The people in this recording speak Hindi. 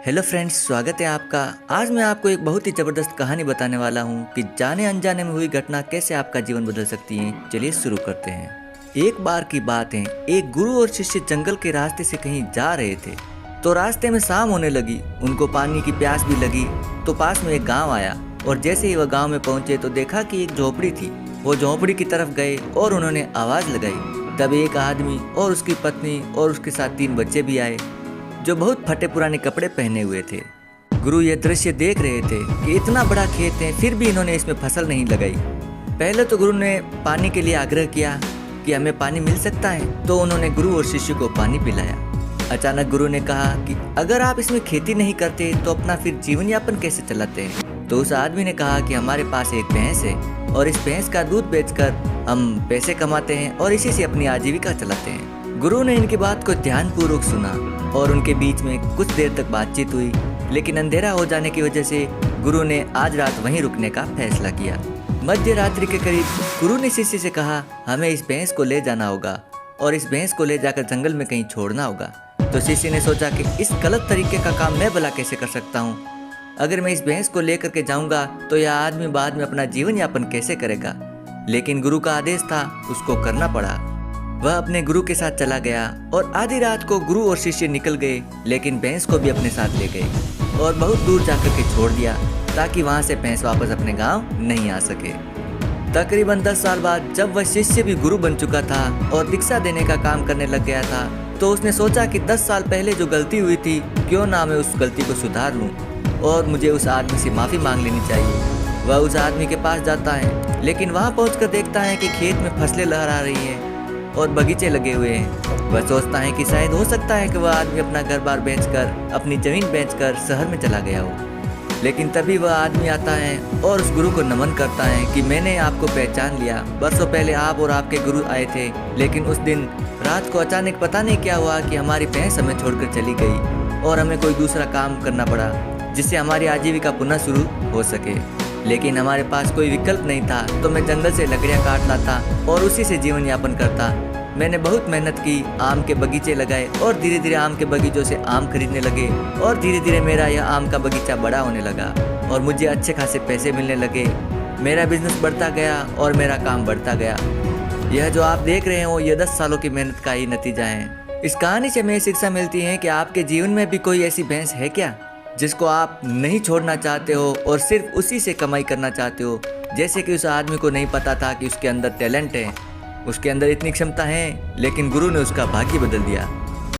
हेलो फ्रेंड्स, स्वागत है आपका। आज मैं आपको एक बहुत ही ज़बरदस्त कहानी बताने वाला हूँ कि जाने अनजाने में हुई घटना कैसे आपका जीवन बदल सकती है। चलिए शुरू करते हैं। एक बार की बात है, एक गुरु और शिष्य जंगल के रास्ते से कहीं जा रहे थे। तो रास्ते में शाम होने लगी, उनको पानी की प्यास भी लगी। तो पास में एक गाँव आया और जैसे ही वह गाँव में पहुँचे तो देखा कि एक झोपड़ी थी। वो झोपड़ी की तरफ गए और उन्होंने आवाज़ लगाई। तब एक आदमी और उसकी पत्नी और उसके साथ 3 बच्चे भी आए जो बहुत फटे पुराने कपड़े पहने हुए थे। गुरु यह दृश्य देख रहे थे कि इतना बड़ा खेत है, फिर भी इन्होंने इसमें फसल नहीं लगाई। पहले तो गुरु ने पानी के लिए आग्रह किया कि हमें पानी मिल सकता है। तो उन्होंने गुरु और शिष्य को पानी पिलाया। अचानक गुरु ने कहा कि अगर आप इसमें खेती नहीं करते तो अपना फिर जीवन यापन कैसे चलाते हैं। तो उस आदमी ने कहा कि हमारे पास एक भैंस है और इस भैंस का दूध बेचकर हम पैसे कमाते हैं और इसी से अपनी आजीविका चलाते हैं। गुरु ने इनकी बात को ध्यानपूर्वक सुना और उनके बीच में कुछ देर तक बातचीत हुई, लेकिन अंधेरा हो जाने की वजह से गुरु ने आज रात वहीं रुकने का फैसला किया। मध्य रात्रि के करीब गुरु ने शिष्य से कहा, हमें इस भैंस को ले जाना होगा और इस भैंस को ले जाकर जंगल में कहीं छोड़ना होगा। तो शिष्य ने सोचा कि इस गलत तरीके का काम मैं भला कैसे कर सकता हूँ। अगर मैं इस भैंस को लेकर के जाऊंगा तो यह आदमी बाद में अपना जीवन यापन कैसे करेगा। लेकिन गुरु का आदेश था, उसको करना पड़ा। वह अपने गुरु के साथ चला गया और आधी रात को गुरु और शिष्य निकल गए, लेकिन भैंस को भी अपने साथ ले गए और बहुत दूर जाकर के छोड़ दिया ताकि वहां से भैंस वापस अपने गांव नहीं आ सके। तकरीबन 10 साल बाद जब वह शिष्य भी गुरु बन चुका था और दीक्षा देने का काम करने लग गया था, तो उसने सोचा कि 10 साल पहले जो गलती हुई थी, क्यों ना मैं उस गलती को सुधार लूँ और मुझे उस आदमी से माफ़ी मांग लेनी चाहिए। वह उस आदमी के पास जाता है, लेकिन वहाँ पहुँच देखता है कि खेत में फसलें लहरा रही हैं और बगीचे लगे हुए हैं। वह सोचता है कि शायद हो सकता है कि वह आदमी अपना घर बार बेचकर, अपनी जमीन बेचकर शहर में चला गया हो। लेकिन तभी वह आदमी आता है और उस गुरु को नमन करता है कि मैंने आपको पहचान लिया। बरसों पहले आप और आपके गुरु आए थे, लेकिन उस दिन रात को अचानक पता नहीं क्या हुआ कि हमारी भैंस हमें छोड़कर चली गई और हमें कोई दूसरा काम करना पड़ा जिससे हमारी आजीविका पुनः शुरू हो सके। लेकिन हमारे पास कोई विकल्प नहीं था, तो मैं जंगल से लकड़ियाँ काट लाता और उसी से जीवन यापन करता। मैंने बहुत मेहनत की, आम के बगीचे लगाए और धीरे धीरे आम के बगीचों से आम खरीदने लगे और धीरे धीरे मेरा यह आम का बगीचा बड़ा होने लगा और मुझे अच्छे खासे पैसे मिलने लगे। मेरा बिजनेस बढ़ता गया और मेरा काम बढ़ता गया। यह जो आप देख रहे हो, यह 10 सालों की मेहनत का ही नतीजा है। इस कहानी से हमें शिक्षा मिलती है कि आपके जीवन में भी कोई ऐसी भैंस है क्या जिसको आप नहीं छोड़ना चाहते हो और सिर्फ उसी से कमाई करना चाहते हो। जैसे कि उस आदमी को नहीं पता था कि उसके अंदर टैलेंट है, उसके अंदर इतनी क्षमता है, लेकिन गुरु ने उसका भाग्य बदल दिया।